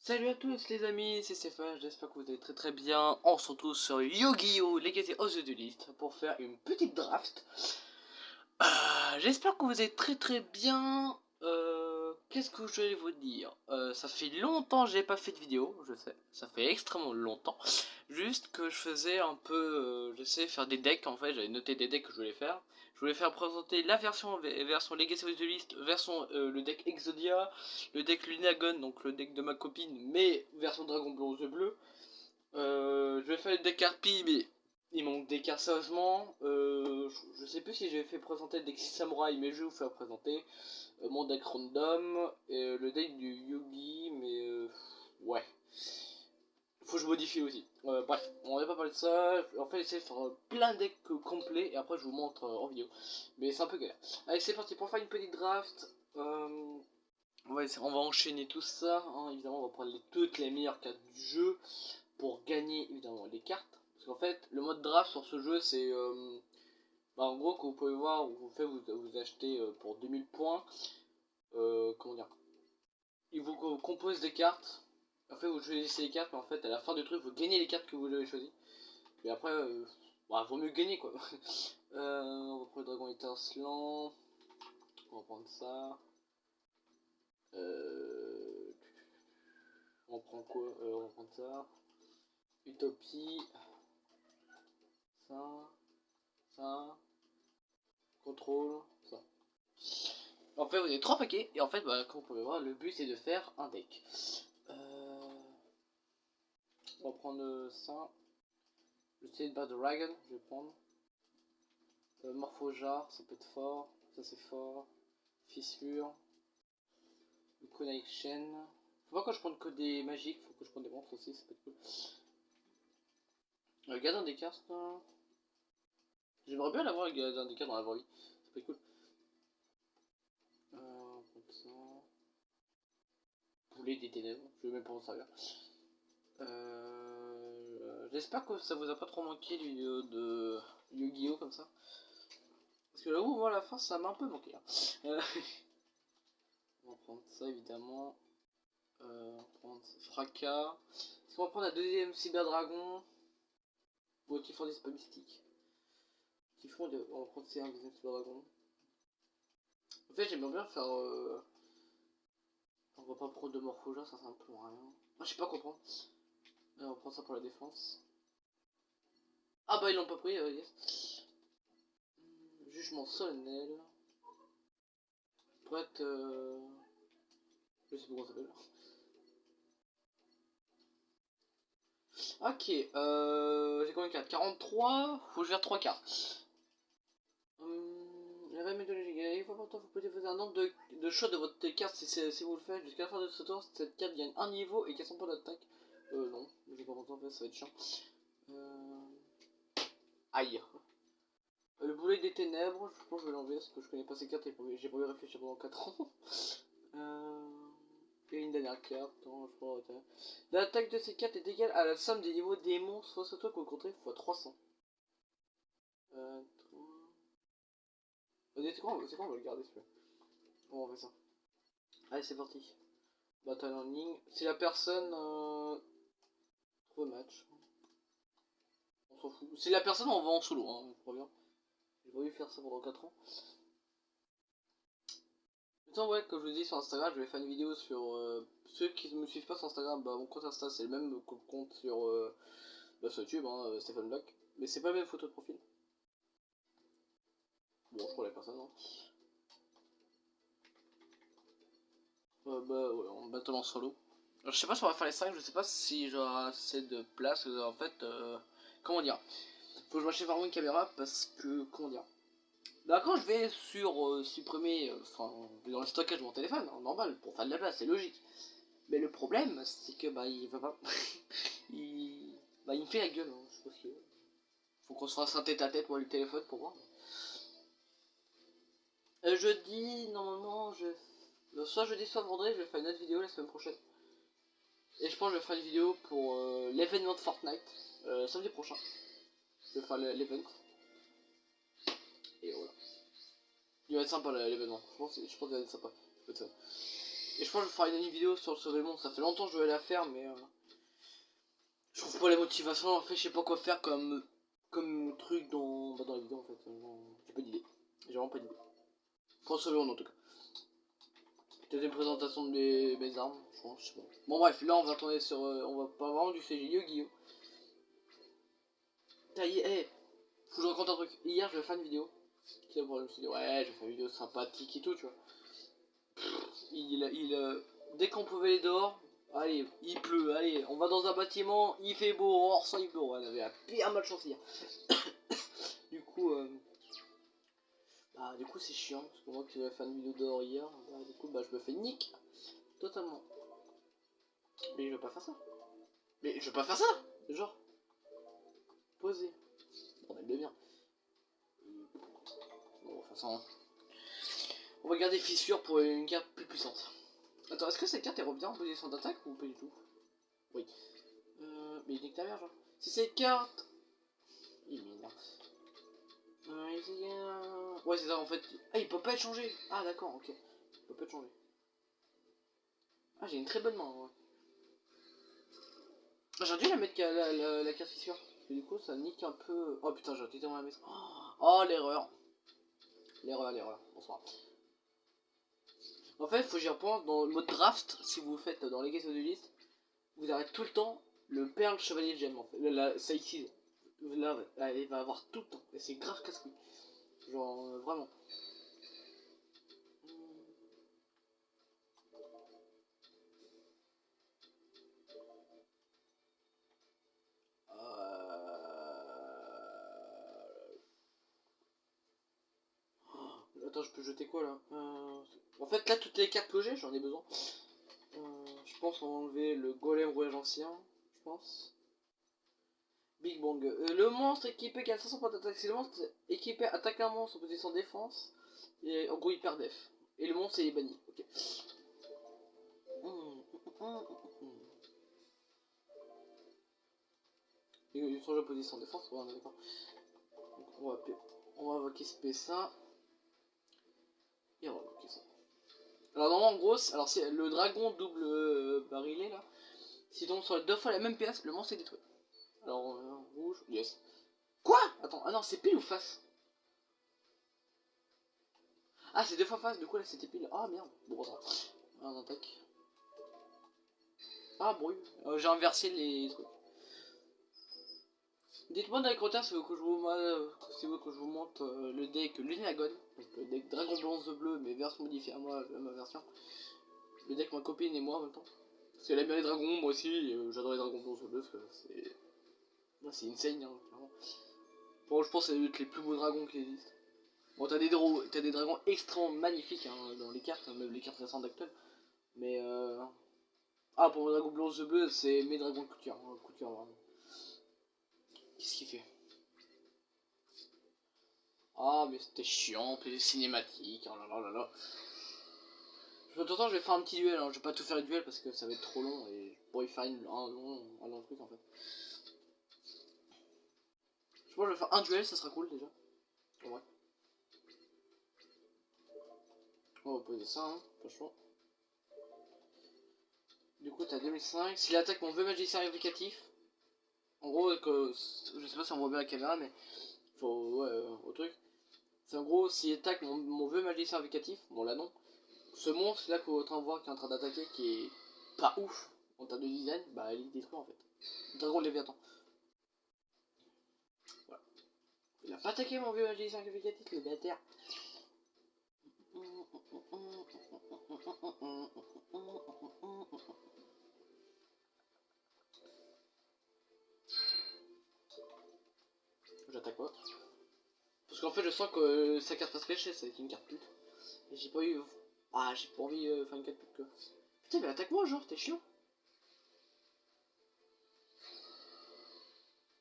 Salut à tous les amis, c'est Stéphane, j'espère que vous allez très bien. On se retrouve sur Yu-Gi-Oh! Legacy of the Duelist pour faire une petite draft. J'espère que vous êtes très bien. Qu'est-ce que je vais vous dire? Ça fait longtemps que j'ai pas fait de vidéo, je sais, ça fait extrêmement longtemps. Juste que je faisais un peu, j'essayais de faire des decks en fait, j'avais noté des decks que je voulais faire. Je voulais faire présenter la version Legacy of the Duelist, version le deck Exodia, le deck Lunagon, donc le deck de ma copine, mais version Dragon Blanc The Bleu. Je vais faire le deck Harpie, mais il manque des cartes sérieusement. Je sais plus si j'ai fait présenter le deck Samurai, mais je vais vous faire présenter mon deck random et le deck du Yugi, mais ouais. Faut que je modifie aussi. Bref, on va pas parler de ça. En fait, j'essaie de faire plein de decks complets et après je vous montre en vidéo. Mais c'est un peu galère. Allez, c'est parti pour faire une petite draft. On va enchaîner tout ça. Hein. Évidemment, on va prendre toutes les meilleures cartes du jeu pour gagner évidemment les cartes. Parce qu'en fait, le mode draft sur ce jeu, c'est en gros, que vous pouvez voir, vous achetez pour 2000 points. Comment dire, il vous compose des cartes. En fait, vous choisissez les cartes, mais en fait, à la fin du truc, vous gagnez les cartes que vous avez choisies. Et après, vaut mieux gagner quoi. On va prendre le dragon étincelant. On va prendre ça. On prend quoi? On va prendre ça. Utopie. Ça. Contrôle. Ça. En fait, vous avez 3 paquets. Et en fait, comme vous pouvez voir, le but c'est de faire un deck. On va prendre ça. Le Silver Dragon, je vais prendre. Morphojar, ça peut être fort. Ça c'est fort. Fissure. Le Connection. Faut pas que je prenne que des magiques, faut que je prenne des monstres aussi, ça peut être cool. Gardien des cartes. J'aimerais bien l'avoir le gardien des cartes dans la vraie vie. Ça peut être cool. Comme ça. Poulet des ténèbres, je vais même pas en servir. J'espère que ça vous a pas trop manqué les vidéos de Yu-Gi-Oh comme ça. Parce que là où moi à la fin ça m'a un peu manqué. Hein. On va prendre ça évidemment. On va prendre Fracas. Est-ce qu'on va prendre la deuxième Cyber Dragon? Ou Typhon des pas mystique. Typhon, on va prendre un deuxième Cyber Dragon. En fait j'aimerais bien faire. On va pas prendre de Morphoja, ça sert un peu rien. Ah, je sais pas quoi prendre. On va prendre ça pour la défense. Ah bah ils l'ont pas pris, yes. Jugement solennel. Pour être. Je sais pas comment ça s'appelle. Ok, j'ai combien de cartes? 43. Faut que je gère 3 cartes. La vraie méthodologie. Il faut pourtant vous pouvez faire un nombre de choix de votre carte si vous le faites. Jusqu'à la fin de ce tour, cette carte gagne un niveau et 400 points d'attaque. Non, j'ai pas content, ça va être chiant. Aïe. Le boulet des ténèbres, je pense que je vais l'enlever parce que je connais pas ces cartes et j'ai pas eu réfléchir pendant 4 ans. Et une dernière carte, non, je crois. L'attaque de ces cartes est égale à la somme des niveaux des monstres, soit sur toi qu'on compterait x 300. C'est quoi, on va le garder celui-là. On va faire ça. Allez, c'est parti. Battle en ligne. Si la personne. Rematch. On s'en fout. Si la personne, on va en solo, hein, je bien. J'ai pas voulu faire ça pendant 4 ans. Putain, ouais, comme je vous dis sur Instagram, je vais faire une vidéo sur ceux qui ne me suivent pas sur Instagram. Bah, mon compte Insta, c'est le même que le compte sur, sur YouTube, hein, Stéphane Black. Mais c'est pas la même photo de profil. Bon, je crois la personne, non. Bah, ouais, on battle en solo. Alors, je sais pas si on va faire les 5, je sais pas si j'aurai assez de place. En fait, comment dire, faut que je m'achète vraiment une caméra parce que, comment dire, d'accord, je vais sur supprimer, enfin, dans le stockage de mon téléphone, hein, normal, pour faire de la place, c'est logique. Mais le problème, c'est que bah il va pas, il me fait la gueule. Hein, je pense que faut qu'on se fasse un tête à tête moi le téléphone pour voir. Jeudi, normalement, soit jeudi, soit vendredi, je vais faire une autre vidéo la semaine prochaine. Et je pense que je vais faire une vidéo pour l'événement de Fortnite samedi prochain. Je vais faire l'event. Et voilà. Il va être sympa l'événement. Je pense qu'il va être sympa. Et je pense que je ferai une vidéo sur le sauver le monde. Ça fait longtemps que je voulais la faire, mais je trouve pas la motivation. En fait, je sais pas quoi faire comme truc dans la vidéo en fait. J'ai pas d'idée. J'ai vraiment pas d'idée. Pour sauver le monde en tout cas. Peut-être une présentation de mes armes, je pense, je sais pas. Bon bref, là on va tourner sur... on va pas vraiment du CG Yu-Gi-Oh! Hey, faut que je raconte un truc. Hier je vais faire une vidéo. Je me suis dit ouais, je vais faire une vidéo sympathique et tout, tu vois. Dès qu'on pouvait aller dehors, allez, il pleut, allez, on va dans un bâtiment, il fait beau, on ressort, il pleut. On avait la pire malchance hier. Du coup c'est chiant, parce que moi qui devais faire une vidéo dehors hier, du coup je me fais nick totalement. Mais je veux pas faire ça. Mais je veux pas faire ça. Genre, poser. Bordel de bien. Bon, de toute façon, on va garder fissure pour une carte plus puissante. Attends, est-ce que cette carte elle revient en position d'attaque ou pas du tout? Oui. Mais il nique ta mère, genre. Si cette carte... Il m'énerve. Ouais, c'est ça en fait. Ah, il peut pas être changé. Ah, d'accord, ok. Il peut pas être changé. Ah, j'ai une très bonne main, ouais. J'aurais dû la mettre la carte fissure. Parce que du coup, ça nique un peu. Oh putain, j'ai été dans la maison. Oh, l'erreur. L'erreur. Bonsoir. En fait, faut que j'y repense dans le mode draft. Si vous faites dans les caisses de liste, vous arrêtez tout le temps le perle chevalier de gemme. En fait, ça utilise. Là, il va avoir tout le temps. Et c'est grave casse-couille. Genre, vraiment. Attends, je peux jeter quoi là? En fait, là, toutes les cartes que j'ai, j'en ai besoin. Je pense on va enlever le golem voyage ancien. Je pense. Big Bang. Le monstre équipé qui a 500 points d'attaque. Si le monstre équipé attaque un monstre en position défense, et en gros il perd def. Et le monstre est banni. Ok. Ils sont en position défense, ouais, on est d'accord. On va invoquer ce PSA. Et on va invoquer ça. Alors normalement en gros, alors c'est le dragon double barilé là. Si donc sur les deux fois la même PS, le monstre est détruit. Alors rouge, yes. Quoi? Attends, ah non, c'est pile ou face? Ah, c'est deux fois face, du coup là c'était pile. Ah merde, bon ça. On attaque. Ah bruit. J'ai inversé les trucs. Dites-moi dans les commentaires si vous que je vous montre le deck Lunagon, donc le deck Dragon Blanc de Bleu, mais version modifiée à moi, ma version. Le deck ma copine et moi en même temps. Parce qu'elle aime bien les dragons, moi aussi, j'adore les dragons blancs de Bleu parce que c'est insane, hein, clairement. Bon, je pense que c'est les plus beaux dragons qui existent. Bon, t'as des dragons extrêmement magnifiques hein, dans les cartes, hein, même les cartes récentes actuelles. Mais ah, pour mes dragons blancs de Bleu, c'est mes dragons de couture, hein, couture vraiment. Qu'est-ce qu'il fait? Ah, mais c'était chiant, puis les cinématiques, oh là là là là. De toute façon, je vais faire un petit duel, hein. Je vais pas tout faire le duel parce que ça va être trop long et je pourrais faire un long truc en fait. Je pense que je vais faire un duel, ça sera cool déjà. Ouais. On va poser ça, hein, franchement. Du coup, t'as 2005. S'il attaque mon vœu magicien réplicatif, en gros, je sais pas si on voit bien la caméra, mais faut, ouais, au truc. C'est en gros, s'il attaque mon vœu magicien réplicatif, bon là non, ce monstre là que vous êtes en train de voir qui est en train d'attaquer, qui est pas ouf en termes de design, bah il est détruit en fait. Dragon de Léviathan. Voilà. Il a pas attaqué mon vieux magicien réplicatif, le bâtard. J'attaque quoi? Parce qu'en fait je sens que sa carte face cachée ça va être une carte pute. Et j'ai pas eu... Ah j'ai pas envie de faire une carte pute quoi. Putain mais attaque-moi genre, t'es chiant.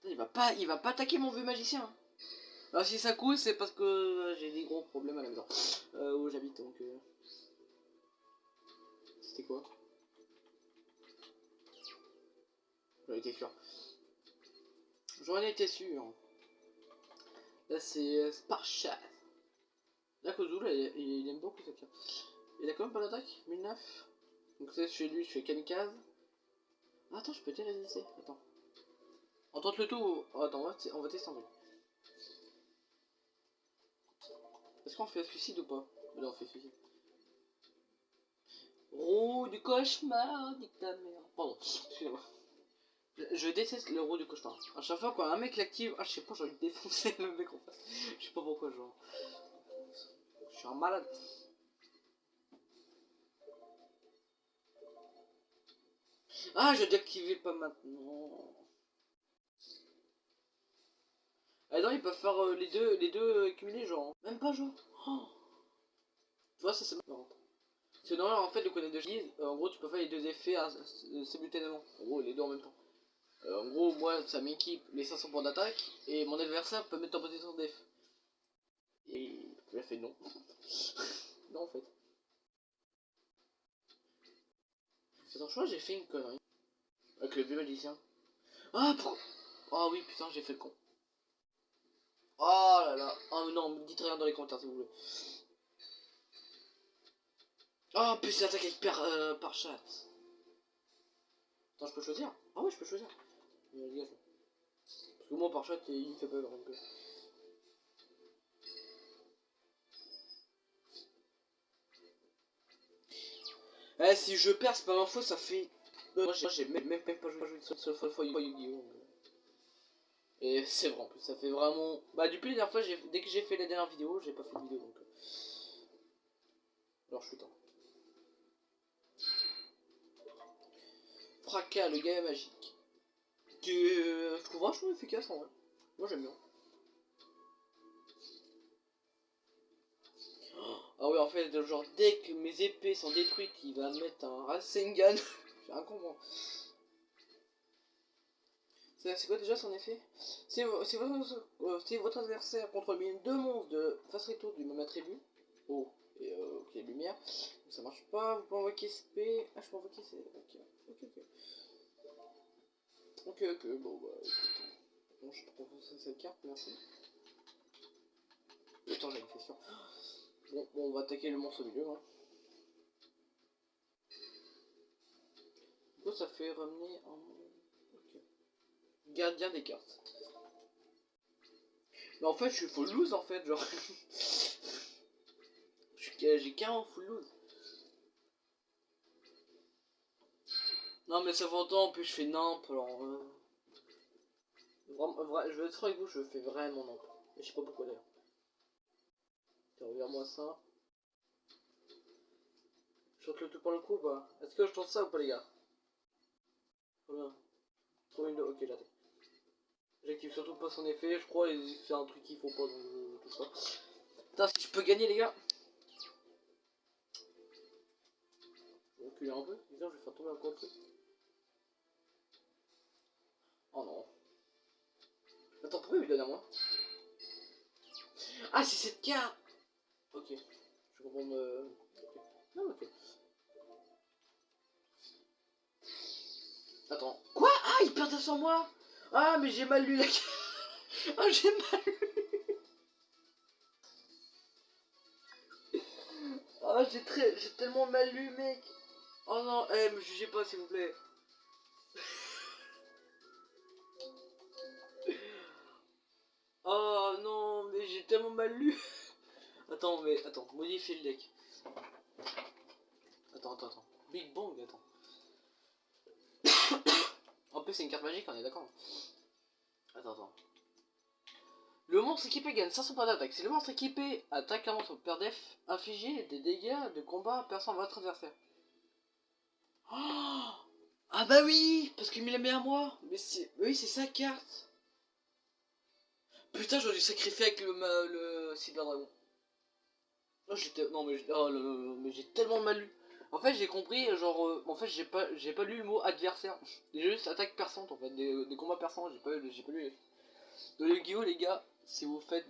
Putain, il va pas attaquer mon vieux magicien. Hein. Alors si ça coule c'est parce que j'ai des gros problèmes à la maison. Où j'habite donc... C'était quoi? J'en étais sûr. J'en étais sûr. Là c'est Sparchat. Là Kozul il aime beaucoup cette carte. Il a quand même pas d'attaque 1009. Donc c'est chez lui, je fais kamikaze. Attends, je peux te laisser. Attends. On tente le tout. Oh, attends, on va tester un truc. Est-ce qu'on fait suicide ou pas? Là, on fait suicide. Roue du cauchemar, dit ta mère. Pardon, excusez-moi. Je déteste le roue du cauchemar. À chaque fois quand un mec l'active, ah je sais pas, j'ai envie de défoncer le mec en face. Je sais pas pourquoi, genre. Je suis un malade. Ah, je vais déactiver pas maintenant. Ah non, ils peuvent faire les deux cumulés, genre. Même pas, genre. Oh. Tu vois, ça c'est marrant. Parce que normalement, en fait, le connaître de cheese, en gros, tu peux faire les deux effets simultanément. En gros, les deux en même temps. En gros, moi, ça m'équipe les 500 points d'attaque, et mon adversaire peut mettre en position def. Et il a fait non. Non, en fait. Attends, je crois que j'ai fait une connerie. Avec le vieux magicien. Ah, pourquoi? Ah oui, putain, j'ai fait le con. Oh là là. Oh non, dites rien dans les commentaires, s'il vous plaît. Oh, plus l'attaque avec par chat. Attends, je peux choisir? Ah ouais, je peux choisir. Parce que moi, par chat, il me fait peur. Donc... Eh, si je perds, c'est pas l'info, ça fait... Moi, j'ai même pas joué sur fois Yu-Gi-Oh! Et c'est vrai, en plus, ça fait vraiment... Bah, depuis la dernière fois, dès que j'ai fait la dernière vidéo, j'ai pas fait de vidéo, donc... Alors, je suis temps. Fracas, le gars magique. Que je trouve vachement efficace, en vrai. Moi, j'aime bien. Ah ouais, en fait, genre, dès que mes épées sont détruites, il va mettre un Rasengan. J'ai un con, c'est quoi déjà son effet? Si votre adversaire contrôle bien deux monstres de face recto du même attribut, eau et ok, lumière, donc ça marche pas, vous pouvez envoyer SP. Ah, je peux envoyer c'est. Ok, bon bah écoute. Bon, je propose cette carte, merci. Putain, j'ai une question. Bon, on va attaquer le monstre au milieu. Hein. Du coup, ça fait ramener un. Ok. Gardien des cartes. Mais en fait, je suis full lose en fait, genre. J'ai carrément full lose. Non, mais ça fait longtemps, en plus je fais nimp, alors. Je vais être franc avec vous, je fais vraiment nimp. Et je sais pas pourquoi d'ailleurs. Tiens, regarde-moi ça. Je tente le tout pour le coup ou pas? Est-ce que je tente ça ou pas, les gars? Voilà. Trouve une. Ok, là. J'active surtout pas son effet, je crois, et c'est un truc qu'il faut pas, donc tout ça. Putain, si je peux gagner, les gars! Je vais reculer un peu, bizarre, je vais faire tomber un contre. Oh non. Attends, pourquoi il me donne à moi? Ah, c'est cette carte! Ok. Je comprends me. Ok. Non, ok. Attends. Quoi? Ah, il perd sur moi! Ah, mais j'ai mal lu la carte! Ah, j'ai mal lu! Ah, j'ai tellement mal lu, mec! Oh non, eh, me jugez pas, s'il vous plaît. Oh non, mais j'ai tellement mal lu. Attends, modifier le deck. Attends. Big Bang, attends. En plus, c'est une carte magique, on est d'accord. Attends. Le monstre équipé gagne 500 points d'attaque. Si le monstre équipé attaque un monstre perd def, infligez des dégâts de combat perçant votre adversaire. Oh, ah bah oui, parce qu'il me l'a mis à moi. Mais oui, c'est sa carte. Putain, j'aurais dû sacrifier avec le Cyber Dragon. Non mais mais j'ai tellement mal lu. En fait, j'ai compris genre en fait, j'ai pas lu le mot adversaire. J'ai juste attaque perçante en fait, des combats perçants, j'ai pas lu. De Yu-Gi-Oh les gars, si vous faites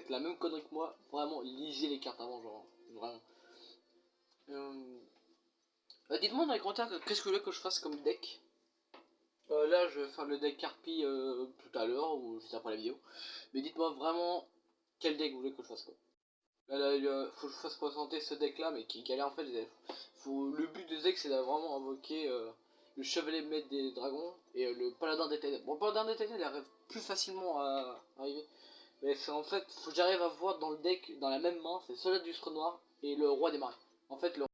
la même connerie que moi, vraiment lisez les cartes avant genre vraiment. Dites-moi dans les commentaires qu'est-ce que vous voulez que je fasse comme deck. Là, je vais faire le deck Carpi tout à l'heure ou juste après la vidéo. Mais dites-moi vraiment quel deck vous voulez que je fasse quoi. faut que je fasse présenter ce deck là, mais qui galère en fait. Le but de ce deck c'est d'avoir vraiment invoquer le chevalier maître des dragons et le paladin des ténèbres. Bon, le paladin des ténèbres il arrive plus facilement à arriver. Mais c'est en fait, faut que j'arrive à voir dans le deck, dans la même main, c'est Soldat du Noir et le roi des marées. En fait, le